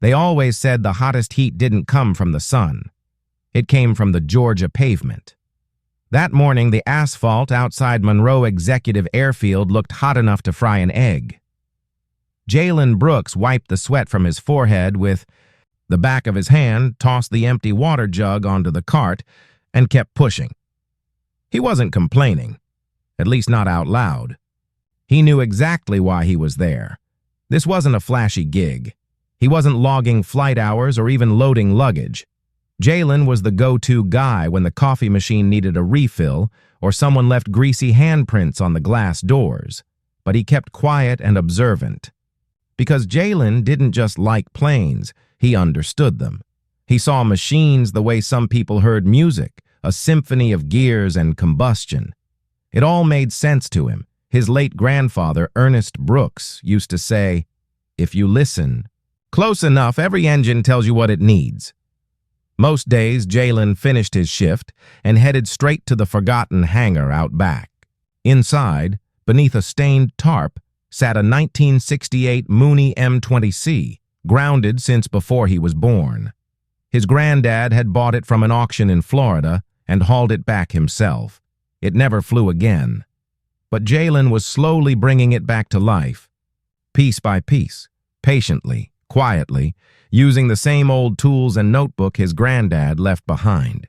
They always said the hottest heat didn't come from the sun. It came from the Georgia pavement. That morning, the asphalt outside Monroe Executive Airfield looked hot enough to fry an egg. Jalen Brooks wiped the sweat from his forehead with the back of his hand, tossed the empty water jug onto the cart, and kept pushing. He wasn't complaining, at least not out loud. He knew exactly why he was there. This wasn't a flashy gig. He wasn't logging flight hours or even loading luggage. Jalen was the go-to guy when the coffee machine needed a refill or someone left greasy handprints on the glass doors. But he kept quiet and observant. Because Jalen didn't just like planes, he understood them. He saw machines the way some people heard music, a symphony of gears and combustion. It all made sense to him. His late grandfather, Ernest Brooks, used to say, "If you listen close enough, every engine tells you what it needs." Most days, Jalen finished his shift and headed straight to the forgotten hangar out back. Inside, beneath a stained tarp, sat a 1968 Mooney M20C, grounded since before he was born. His granddad had bought it from an auction in Florida and hauled it back himself. It never flew again. But Jalen was slowly bringing it back to life, piece by piece, patiently, quietly, using the same old tools and notebook his granddad left behind.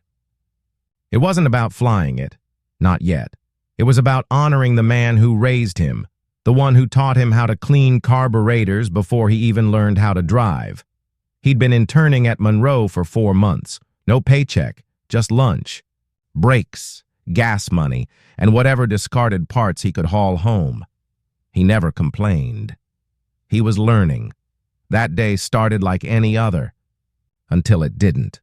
It wasn't about flying it, not yet. It was about honoring the man who raised him, the one who taught him how to clean carburetors before he even learned how to drive. He'd been interning at Monroe for 4 months. No paycheck, just lunch, breaks, gas money, and whatever discarded parts he could haul home. He never complained. He was learning. That day started like any other, until it didn't.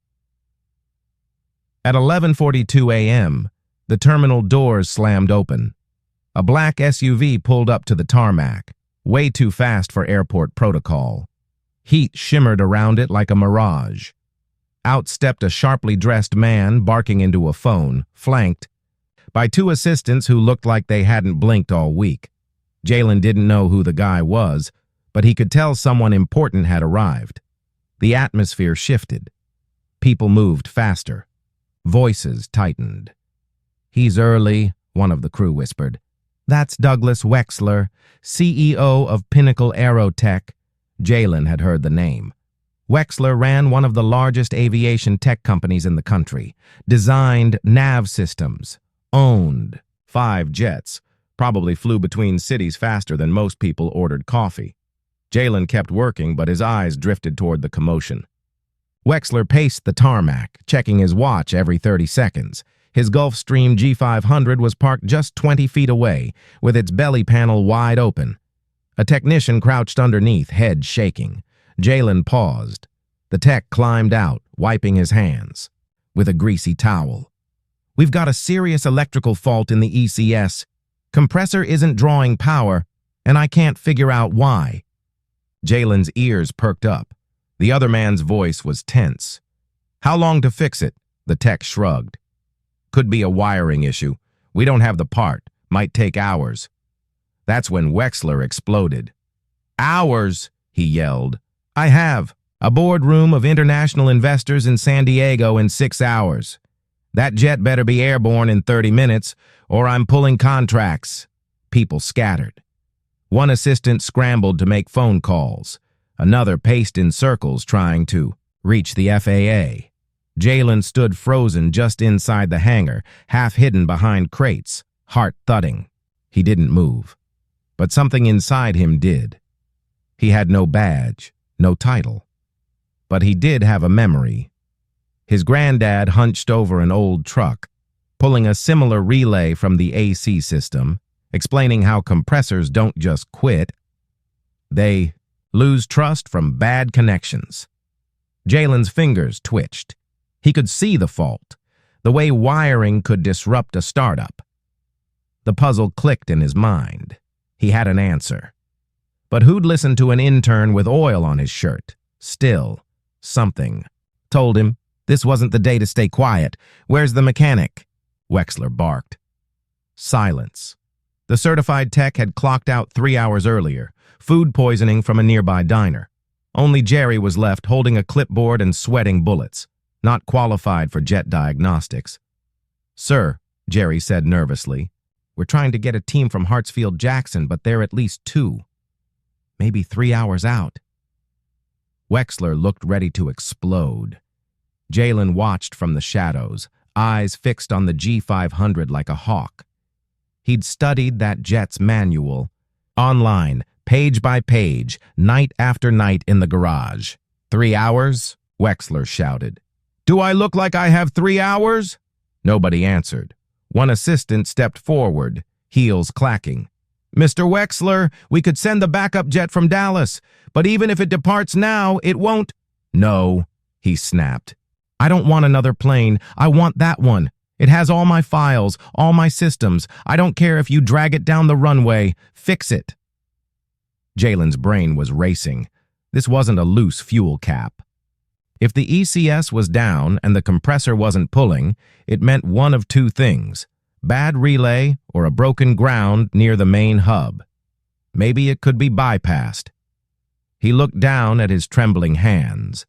At 11:42 a.m., the terminal doors slammed open. A black SUV pulled up to the tarmac, way too fast for airport protocol. Heat shimmered around it like a mirage. Out stepped a sharply dressed man barking into a phone, flanked by 2 assistants who looked like they hadn't blinked all week. Jalen didn't know who the guy was, but he could tell someone important had arrived. The atmosphere shifted. People moved faster. Voices tightened. "He's early," one of the crew whispered. "That's Douglas Wexler, CEO of Pinnacle Aerotech." Jalen had heard the name. Wexler ran one of the largest aviation tech companies in the country, designed nav systems, owned 5 jets, probably flew between cities faster than most people ordered coffee. Jalen kept working, but his eyes drifted toward the commotion. Wexler paced the tarmac, checking his watch every 30 seconds. His Gulfstream G500 was parked just 20 feet away, with its belly panel wide open. A technician crouched underneath, head shaking. Jalen paused. The tech climbed out, wiping his hands with a greasy towel. "We've got a serious electrical fault in the ECS. Compressor isn't drawing power, and I can't figure out why." Jalen's ears perked up. The other man's voice was tense. "How long to fix it?" The tech shrugged. "Could be a wiring issue. We don't have the part. Might take hours." That's when Wexler exploded. "Hours!" he yelled. "I have a boardroom of international investors in San Diego in 6 hours. That jet better be airborne in 30 minutes, or I'm pulling contracts." People scattered. One assistant scrambled to make phone calls. Another paced in circles trying to reach the FAA. Jalen stood frozen just inside the hangar, half hidden behind crates, heart thudding. He didn't move. But something inside him did. He had no badge, no title. But he did have a memory. His granddad hunched over an old truck, pulling a similar relay from the AC system, explaining how compressors don't just quit. They lose trust from bad connections. Jalen's fingers twitched. He could see the fault, the way wiring could disrupt a startup. The puzzle clicked in his mind. He had an answer. But who'd listen to an intern with oil on his shirt? Still, something told him this wasn't the day to stay quiet. "Where's the mechanic?" Wexler barked. Silence. The certified tech had clocked out 3 hours earlier, food poisoning from a nearby diner. Only Jerry was left holding a clipboard and sweating bullets, not qualified for jet diagnostics. "Sir," Jerry said nervously, "we're trying to get a team from Hartsfield-Jackson, but they're at least 2, maybe 3 hours out." Wexler looked ready to explode. Jalen watched from the shadows, eyes fixed on the G500 like a hawk. He'd studied that jet's manual, online, page by page, night after night in the garage. "3 hours?" Wexler shouted. "Do I look like I have 3 hours?" Nobody answered. One assistant stepped forward, heels clacking. "Mr. Wexler, we could send the backup jet from Dallas, but even if it departs now, it won't—" "No," he snapped. "I don't want another plane. I want that one. It has all my files, all my systems. I don't care if you drag it down the runway. Fix it." Jalen's brain was racing. This wasn't a loose fuel cap. If the ECS was down and the compressor wasn't pulling, it meant one of 2 things: bad relay or a broken ground near the main hub. Maybe it could be bypassed. He looked down at his trembling hands,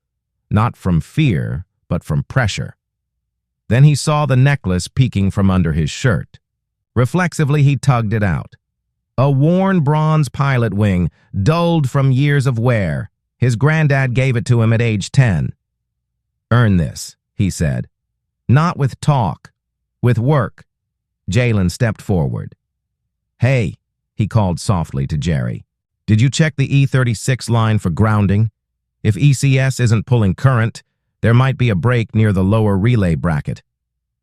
not from fear, but from pressure. Then he saw the necklace peeking from under his shirt. Reflexively, he tugged it out. A worn bronze pilot wing, dulled from years of wear. His granddad gave it to him at age 10. "Earn this," he said. "Not with talk, with work." Jalen stepped forward. "Hey," he called softly to Jerry. "Did you check the E36 line for grounding? If ECS isn't pulling current, there might be a break near the lower relay bracket."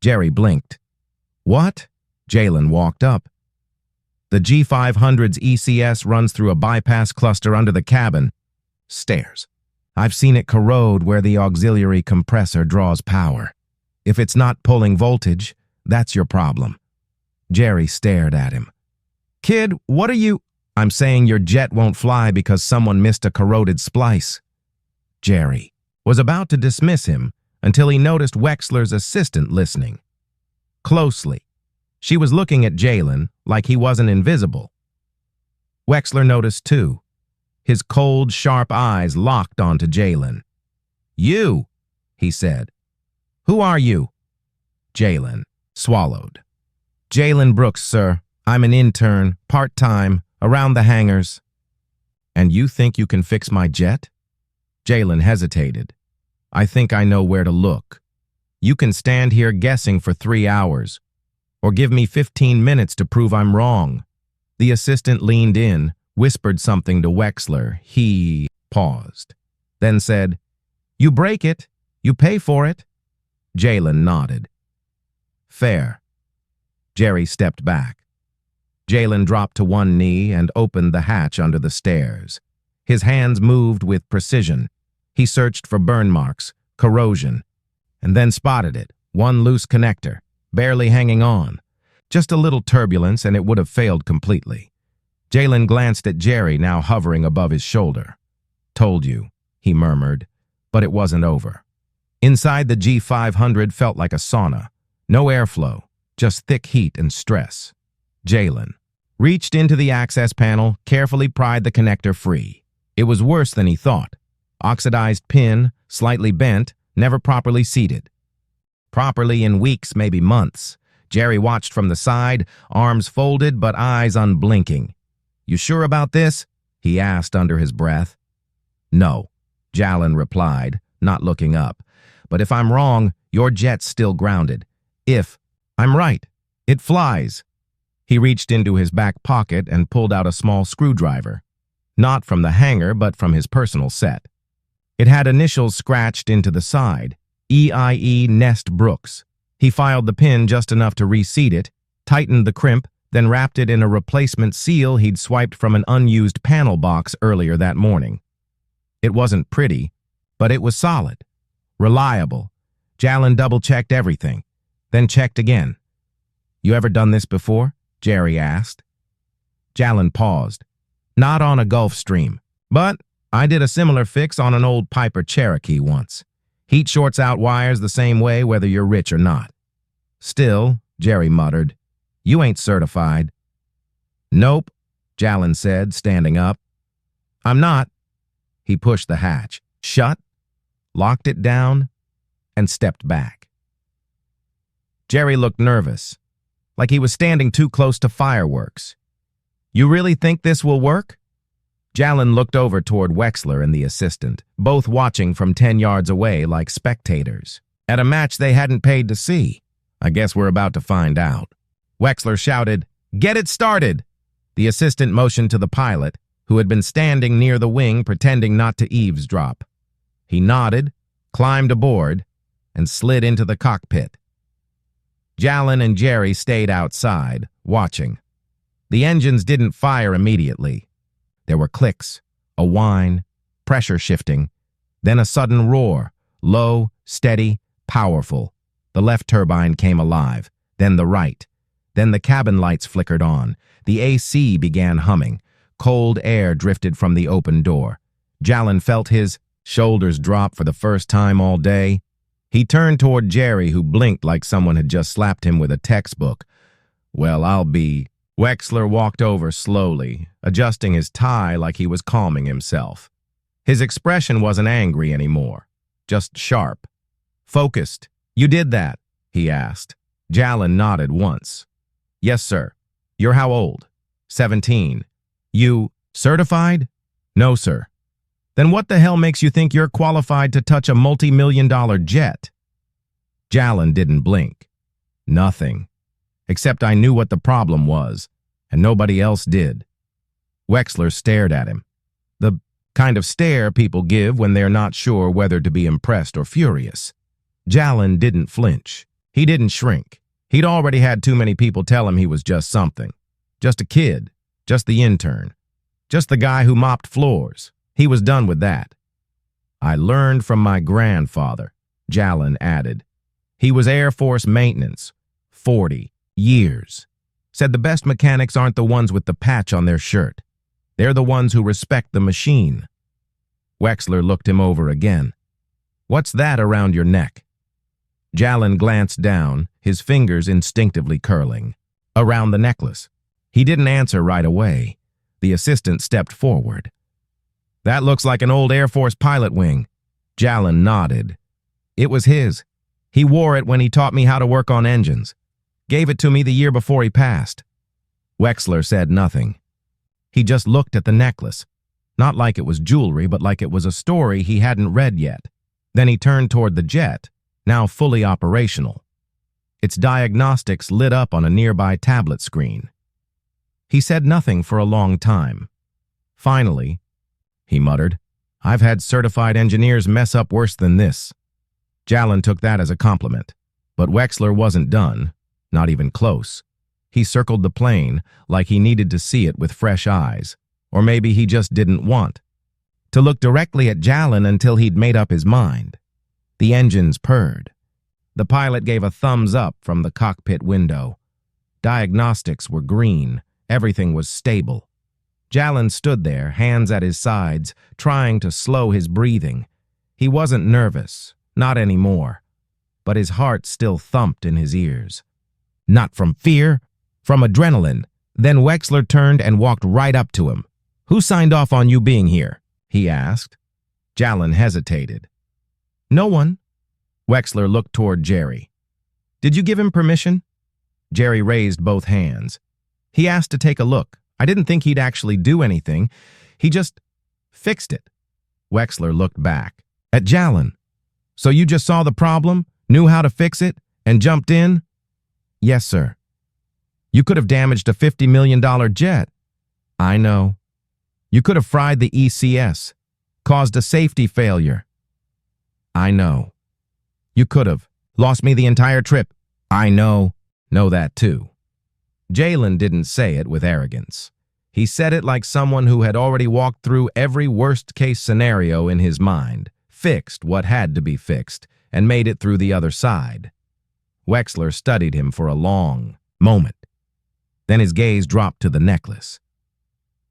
Jerry blinked. "What?" Jalen walked up. "The G500's ECS runs through a bypass cluster under the cabin. Stairs. I've seen it corrode where the auxiliary compressor draws power. If it's not pulling voltage, that's your problem." Jerry stared at him. "Kid, what are you—" "I'm saying your jet won't fly because someone missed a corroded splice." Jerry was about to dismiss him until he noticed Wexler's assistant listening. Closely. She was looking at Jalen like he wasn't invisible. Wexler noticed too. His cold, sharp eyes locked onto Jalen. "You," he said. "Who are you?" Jalen swallowed. "Jalen Brooks, sir. I'm an intern, part-time, around the hangars." "And you think you can fix my jet?" Jalen hesitated. "I think I know where to look. You can stand here guessing for 3 hours, or give me 15 minutes to prove I'm wrong." The assistant leaned in, whispered something to Wexler. He paused, then said, "You break it, you pay for it." Jalen nodded. "Fair." Jerry stepped back. Jalen dropped to one knee and opened the hatch under the stairs. His hands moved with precision. He searched for burn marks, corrosion, and then spotted it, one loose connector, barely hanging on. Just a little turbulence and it would have failed completely. Jalen glanced at Jerry, now hovering above his shoulder. "Told you," he murmured, but it wasn't over. Inside the G500 felt like a sauna. No airflow, just thick heat and stress. Jalen reached into the access panel, carefully pried the connector free. It was worse than he thought. Oxidized pin, slightly bent, never properly seated. Properly in weeks, maybe months. Jerry watched from the side, arms folded but eyes unblinking. "You sure about this?" he asked under his breath. "No," Jalen replied, not looking up. "But if I'm wrong, your jet's still grounded. If I'm right, it flies." He reached into his back pocket and pulled out a small screwdriver. Not from the hangar, but from his personal set. It had initials scratched into the side, EIE Nest Brooks. He filed the pin just enough to reseat it, tightened the crimp, then wrapped it in a replacement seal he'd swiped from an unused panel box earlier that morning. It wasn't pretty, but it was solid, reliable. Jalen double-checked everything, then checked again. "You ever done this before?" Jerry asked. Jalen paused. "Not on a Gulfstream, but I did a similar fix on an old Piper Cherokee once. Heat shorts out wires the same way whether you're rich or not." "Still," Jerry muttered, "you ain't certified." "Nope," Jalen said, standing up. "I'm not." He pushed the hatch, shut, locked it down, and stepped back. Jerry looked nervous, like he was standing too close to fireworks. "You really think this will work?" Jalen looked over toward Wexler and the assistant, both watching from 10 yards away like spectators. At a match they hadn't paid to see. "I guess we're about to find out." Wexler shouted, "Get it started!" The assistant motioned to the pilot, who had been standing near the wing pretending not to eavesdrop. He nodded, climbed aboard, and slid into the cockpit. Jalen and Jerry stayed outside, watching. The engines didn't fire immediately. There were clicks, a whine, pressure shifting, then a sudden roar, low, steady, powerful. The left turbine came alive, then the right. Then the cabin lights flickered on. The AC began humming. Cold air drifted from the open door. Jalen felt his shoulders drop for the first time all day. He turned toward Jerry, who blinked like someone had just slapped him with a textbook. "Well, I'll be..." Wexler walked over slowly, adjusting his tie like he was calming himself. His expression wasn't angry anymore, just sharp. "Focused. You did that?" he asked. Jalen nodded once. "Yes, sir." "You're how old?" 17. "You certified?" "No, sir." "Then what the hell makes you think you're qualified to touch a multi-million-dollar jet?" Jalen didn't blink. "Nothing. Except I knew what the problem was, and nobody else did." Wexler stared at him. The kind of stare people give when they're not sure whether to be impressed or furious. Jalen didn't flinch. He didn't shrink. He'd already had too many people tell him he was just something. Just a kid. Just the intern. Just the guy who mopped floors. He was done with that. "I learned from my grandfather," Jalen added. "He was Air Force maintenance. 40 years. Said the best mechanics aren't the ones with the patch on their shirt. They're the ones who respect the machine." Wexler looked him over again. "What's that around your neck?" Jalen glanced down, his fingers instinctively curling. "Around the necklace." He didn't answer right away. The assistant stepped forward. "That looks like an old Air Force pilot wing." Jalen nodded. "It was his. He wore it when he taught me how to work on engines. Gave it to me the year before he passed." Wexler said nothing. He just looked at the necklace, not like it was jewelry, but like it was a story he hadn't read yet. Then he turned toward the jet, now fully operational. Its diagnostics lit up on a nearby tablet screen. He said nothing for a long time. Finally, he muttered, "I've had certified engineers mess up worse than this." Jalen took that as a compliment, but Wexler wasn't done, not even close. He circled the plane like he needed to see it with fresh eyes, or maybe he just didn't want to look directly at Jalen until he'd made up his mind. The engines purred. The pilot gave a thumbs up from the cockpit window. Diagnostics were green. Everything was stable. Jalen stood there, hands at his sides, trying to slow his breathing. He wasn't nervous, not anymore, but his heart still thumped in his ears. Not from fear, from adrenaline. Then Wexler turned and walked right up to him. "Who signed off on you being here?" he asked. Jalen hesitated. "No one." Wexler looked toward Jerry. "Did you give him permission?" Jerry raised both hands. "He asked to take a look. I didn't think he'd actually do anything. He just fixed it." Wexler looked back at Jalen. "So you just saw the problem, knew how to fix it, and jumped in?" "Yes, sir." "You could have damaged a $50 million jet." "I know." "You could have fried the ECS, caused a safety failure." "I know." "You could have lost me the entire trip." "I know that too." Jalen didn't say it with arrogance. He said it like someone who had already walked through every worst-case scenario in his mind, fixed what had to be fixed, and made it through the other side. Wexler studied him for a long moment. Then his gaze dropped to the necklace.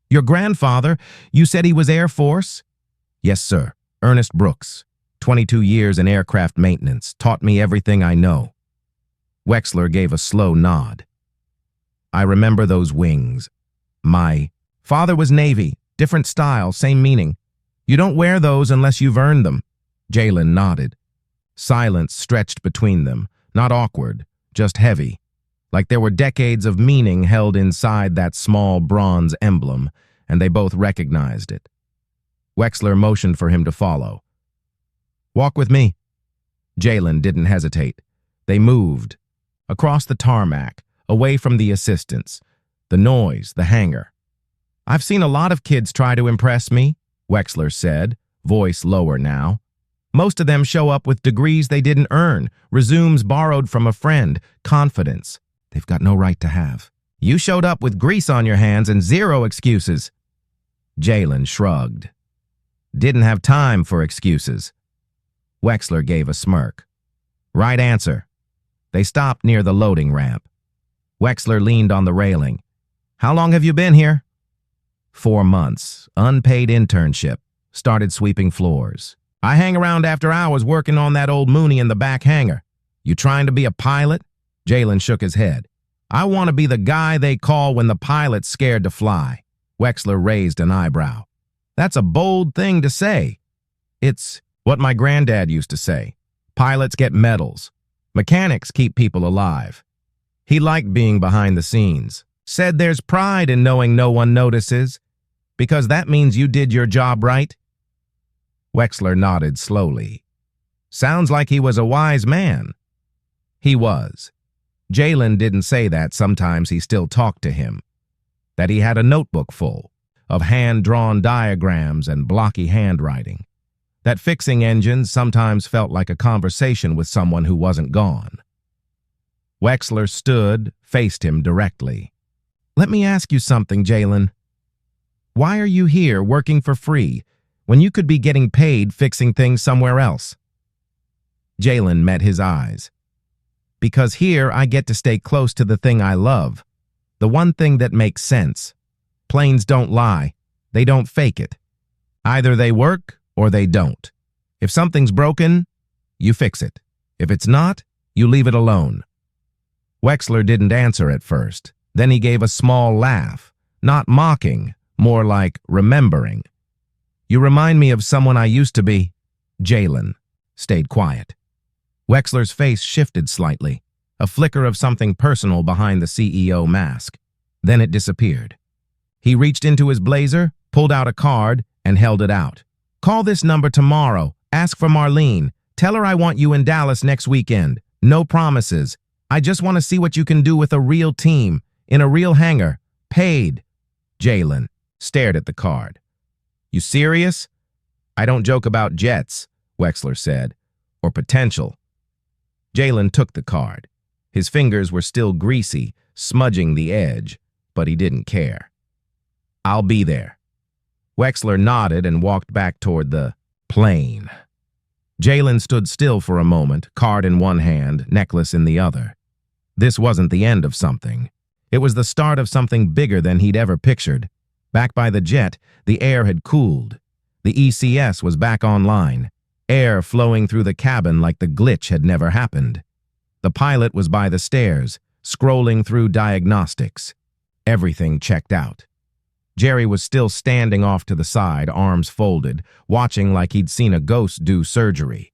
"Your grandfather, you said he was Air Force?" "Yes, sir. Ernest Brooks. 22 years in aircraft maintenance. Taught me everything I know." Wexler gave a slow nod. "I remember those wings. My father was Navy. Different style, same meaning. You don't wear those unless you've earned them. Jalen nodded. Silence stretched between them, not awkward, just heavy, like there were decades of meaning held inside that small bronze emblem, and they both recognized it. Wexler motioned for him to follow. Walk with me. Jalen didn't hesitate. They moved. Across the tarmac, away from the assistants, the noise, the hangar. I've seen a lot of kids try to impress me, Wexler said, voice lower now. Most of them show up with degrees they didn't earn, resumes borrowed from a friend, confidence they've got no right to have. You showed up with grease on your hands and zero excuses. Jalen shrugged. Didn't have time for excuses. Wexler gave a smirk. Right answer. They stopped near the loading ramp. Wexler leaned on the railing. How long have you been here? 4 months. Unpaid internship. Started sweeping floors. I hang around after hours working on that old Mooney in the back hangar. You trying to be a pilot? Jalen shook his head. I want to be the guy they call when the pilot's scared to fly. Wexler raised an eyebrow. That's a bold thing to say. It's what my granddad used to say. Pilots get medals. Mechanics keep people alive. He liked being behind the scenes. Said there's pride in knowing no one notices, because that means you did your job right. Wexler nodded slowly. Sounds like he was a wise man. He was. Jalen didn't say that sometimes he still talked to him. That he had a notebook full of hand-drawn diagrams and blocky handwriting. That fixing engines sometimes felt like a conversation with someone who wasn't gone. Wexler stood, faced him directly. Let me ask you something, Jalen. Why are you here working for free when you could be getting paid fixing things somewhere else? Jalen met his eyes. Because here I get to stay close to the thing I love, the one thing that makes sense. Planes don't lie. They don't fake it. Either they work or they don't. If something's broken, you fix it. If it's not, you leave it alone. Wexler didn't answer at first. Then he gave a small laugh, not mocking, more like remembering. You remind me of someone I used to be. Jalen stayed quiet. Wexler's face shifted slightly, a flicker of something personal behind the CEO mask. Then it disappeared. He reached into his blazer, pulled out a card, and held it out. Call this number tomorrow. Ask for Marlene. Tell her I want you in Dallas next weekend. No promises. I just want to see what you can do with a real team, in a real hangar. Paid. Jalen stared at the card. You serious? I don't joke about jets, Wexler said, or potential. Jalen took the card. His fingers were still greasy, smudging the edge, but he didn't care. I'll be there. Wexler nodded and walked back toward the plane. Jalen stood still for a moment, card in one hand, necklace in the other. This wasn't the end of something. It was the start of something bigger than he'd ever pictured. Back by the jet, the air had cooled. The ECS was back online, air flowing through the cabin like the glitch had never happened. The pilot was by the stairs, scrolling through diagnostics. Everything checked out. Jerry was still standing off to the side, arms folded, watching like he'd seen a ghost do surgery.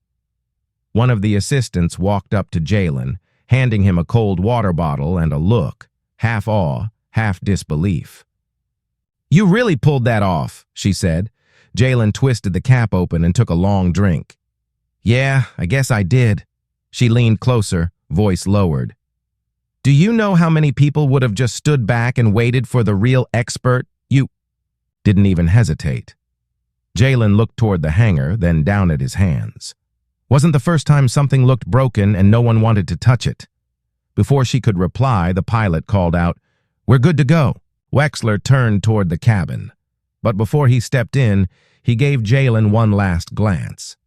One of the assistants walked up to Jalen, handing him a cold water bottle and a look, half awe, half disbelief. You really pulled that off, she said. Jalen twisted the cap open and took a long drink. Yeah, I guess I did. She leaned closer, voice lowered. Do you know how many people would have just stood back and waited for the real expert? You didn't even hesitate. Jalen looked toward the hangar, then down at his hands. Wasn't the first time something looked broken and no one wanted to touch it. Before she could reply, the pilot called out, We're good to go. Wexler turned toward the cabin. But before he stepped in, he gave Jalen one last glance.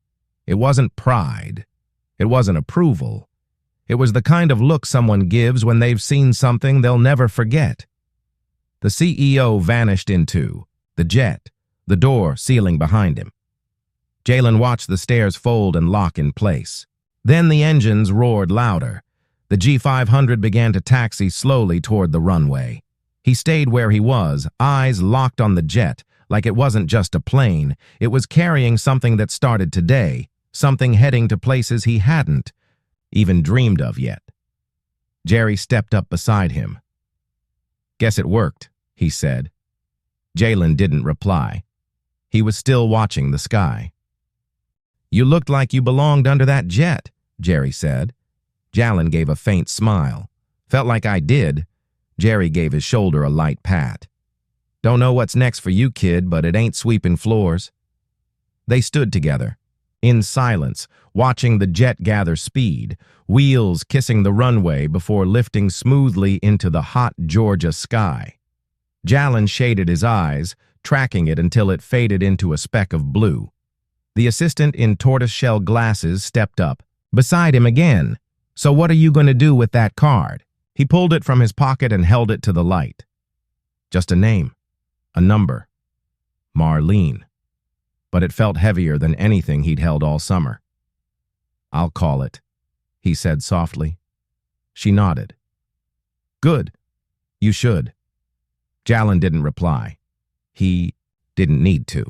It wasn't pride. It wasn't approval. It was the kind of look someone gives when they've seen something they'll never forget. The CEO vanished into the jet, the door sealing behind him. Jalen watched the stairs fold and lock in place. Then the engines roared louder. The G500 began to taxi slowly toward the runway. He stayed where he was, eyes locked on the jet, like it wasn't just a plane. It was carrying something that started today, something heading to places he hadn't even dreamed of yet. Jerry stepped up beside him. "Guess it worked," he said. Jalen didn't reply. He was still watching the sky. "You looked like you belonged under that jet," Jerry said. Jalen gave a faint smile. "Felt like I did." Jerry gave his shoulder a light pat. "Don't know what's next for you, kid, but it ain't sweeping floors." They stood together, in silence, watching the jet gather speed, wheels kissing the runway before lifting smoothly into the hot Georgia sky. Jalen shaded his eyes, tracking it until it faded into a speck of blue. The assistant in tortoiseshell glasses stepped up, beside him again. "So what are you going to do with that card?" He pulled it from his pocket and held it to the light. Just a name, a number. Marlene. But it felt heavier than anything he'd held all summer. "I'll call it," he said softly. She nodded. "Good. You should." Jalen didn't reply. He didn't need to.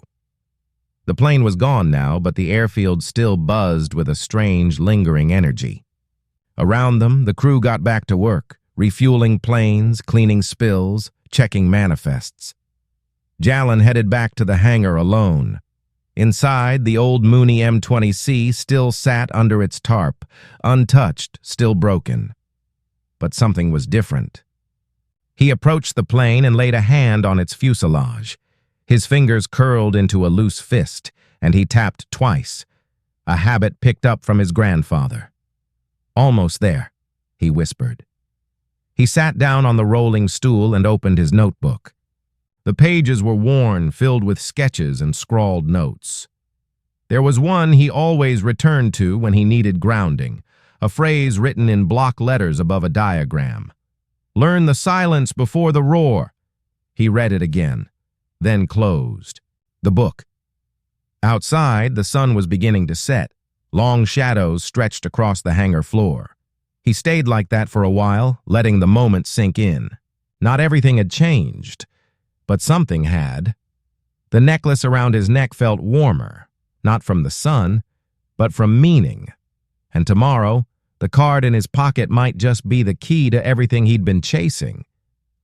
The plane was gone now, but the airfield still buzzed with a strange, lingering energy. Around them, the crew got back to work, refueling planes, cleaning spills, checking manifests. Jalen headed back to the hangar alone. Inside, the old Mooney M20C still sat under its tarp, untouched, still broken. But something was different. He approached the plane and laid a hand on its fuselage. His fingers curled into a loose fist, and he tapped twice, a habit picked up from his grandfather. "Almost there," he whispered. He sat down on the rolling stool and opened his notebook. The pages were worn, filled with sketches and scrawled notes. There was one he always returned to when he needed grounding, a phrase written in block letters above a diagram. "Learn the silence before the roar." He read it again, then closed the book. Outside, the sun was beginning to set. Long shadows stretched across the hangar floor. He stayed like that for a while, letting the moment sink in. Not everything had changed, but something had. The necklace around his neck felt warmer, not from the sun, but from meaning. And tomorrow, the card in his pocket might just be the key to everything he'd been chasing,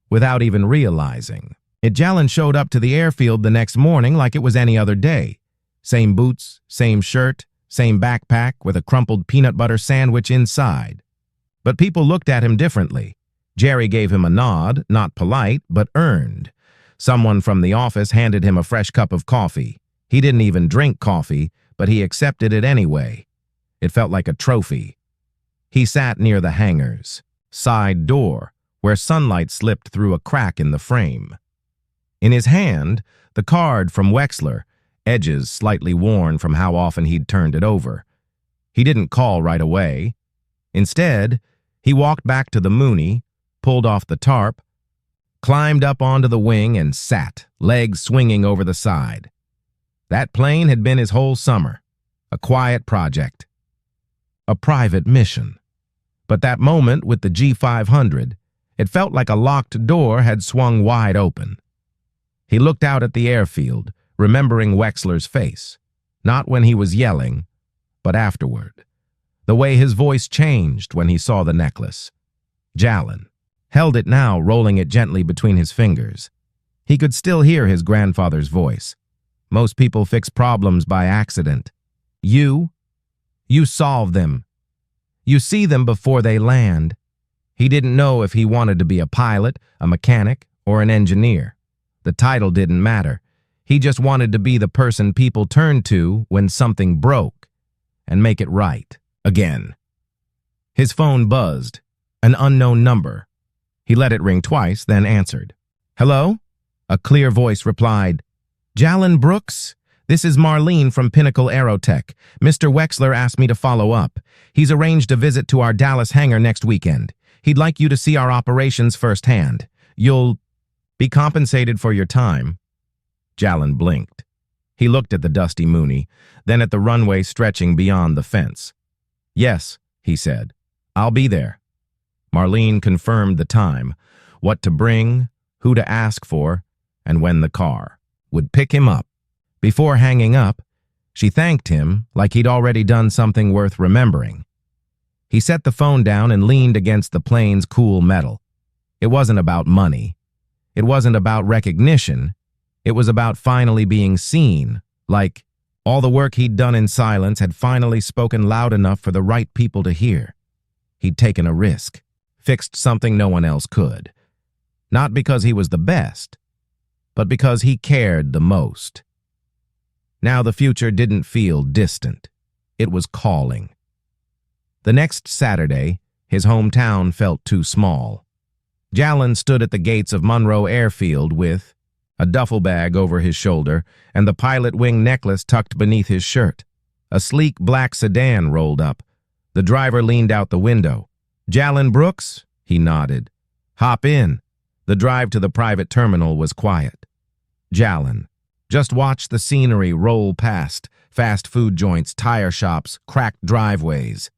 without even realizing. Jalen showed up to the airfield the next morning like it was any other day. Same boots, same shirt, same backpack with a crumpled peanut butter sandwich inside. But people looked at him differently. Jerry gave him a nod, not polite, but earned. Someone from the office handed him a fresh cup of coffee. He didn't even drink coffee, but he accepted it anyway. It felt like a trophy. He sat near the hangar's side door, where sunlight slipped through a crack in the frame. In his hand, the card from Wexler, edges slightly worn from how often he'd turned it over. He didn't call right away. Instead, he walked back to the Mooney, pulled off the tarp, climbed up onto the wing and sat, legs swinging over the side. That plane had been his whole summer, a quiet project, a private mission. But that moment with the G500, it felt like a locked door had swung wide open. He looked out at the airfield, remembering Wexler's face, not when he was yelling, but afterward. The way his voice changed when he saw the necklace. Jalen held it now, rolling it gently between his fingers. He could still hear his grandfather's voice. "Most people fix problems by accident. You solve them. You see them before they land." He didn't know if he wanted to be a pilot, a mechanic, or an engineer. The title didn't matter. He just wanted to be the person people turned to when something broke, and make it right again. His phone buzzed, an unknown number. He let it ring twice, then answered. "Hello?" A clear voice replied. "Jalen Brooks? This is Marlene from Pinnacle Aerotech. Mr. Wexler asked me to follow up. He's arranged a visit to our Dallas hangar next weekend. He'd like you to see our operations firsthand. You'll be compensated for your time." Jalen blinked. He looked at the dusty Mooney, then at the runway stretching beyond the fence. "Yes," he said. "I'll be there." Marlene confirmed the time, what to bring, who to ask for, and when the car would pick him up. Before hanging up, she thanked him like he'd already done something worth remembering. He set the phone down and leaned against the plane's cool metal. It wasn't about money. It wasn't about recognition. It was about finally being seen, like all the work he'd done in silence had finally spoken loud enough for the right people to hear. He'd taken a risk, fixed something no one else could. Not because he was the best, but because he cared the most. Now the future didn't feel distant. It was calling. The next Saturday, his hometown felt too small. Jalen stood at the gates of Monroe Airfield with a duffel bag over his shoulder and the pilot wing necklace tucked beneath his shirt. A sleek black sedan rolled up. The driver leaned out the window. "Jalen Brooks?" He nodded. "Hop in." The drive to the private terminal was quiet. Jalen. Just watch the scenery roll past, fast food joints, tire shops, cracked driveways.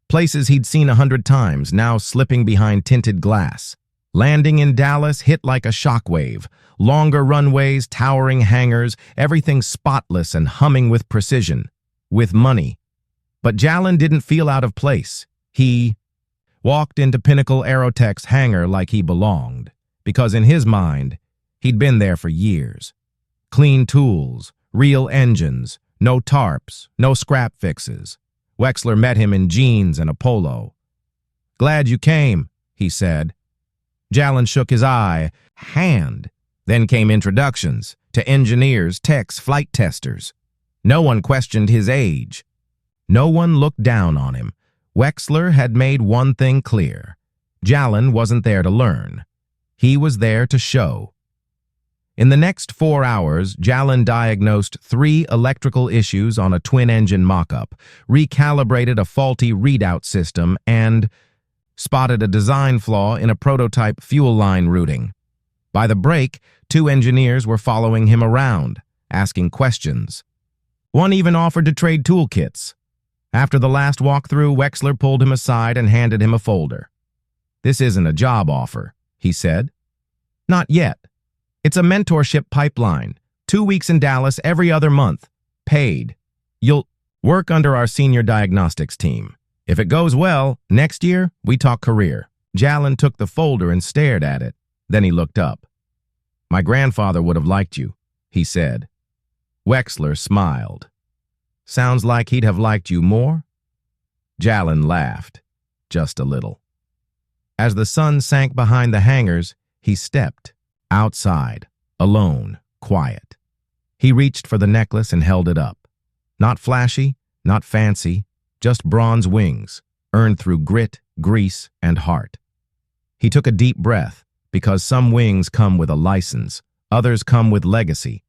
Places he'd seen 100 times, now slipping behind tinted glass. Landing in Dallas hit like a shockwave. Longer runways, towering hangars, everything spotless and humming with precision. With money. But Jalen didn't feel out of place. He walked into Pinnacle Aerotech's hangar like he belonged, because in his mind, he'd been there for years. Clean tools, real engines, no tarps, no scrap fixes. Wexler met him in jeans and a polo. "Glad you came," he said. Jalen shook his hand. Then came introductions to engineers, techs, flight testers. No one questioned his age. No one looked down on him. Wexler had made one thing clear. Jalen wasn't there to learn. He was there to show. In the next 4 hours, Jalen diagnosed 3 electrical issues on a twin-engine mock-up, recalibrated a faulty readout system, and spotted a design flaw in a prototype fuel line routing. By the break, 2 engineers were following him around, asking questions. One even offered to trade toolkits. After the last walkthrough, Wexler pulled him aside and handed him a folder. "This isn't a job offer," he said. "Not yet. It's a mentorship pipeline. 2 weeks in Dallas every other month. Paid. You'll work under our senior diagnostics team. If it goes well, next year, we talk career." Jalen took the folder and stared at it. Then he looked up. "My grandfather would have liked you," he said. Wexler smiled. "Sounds like he'd have liked you more?" Jalen laughed, just a little. As the sun sank behind the hangars, he stepped. Outside, alone, quiet. He reached for the necklace and held it up. Not flashy, not fancy, just bronze wings, earned through grit, grease, and heart. He took a deep breath, because some wings come with a license, others come with legacy.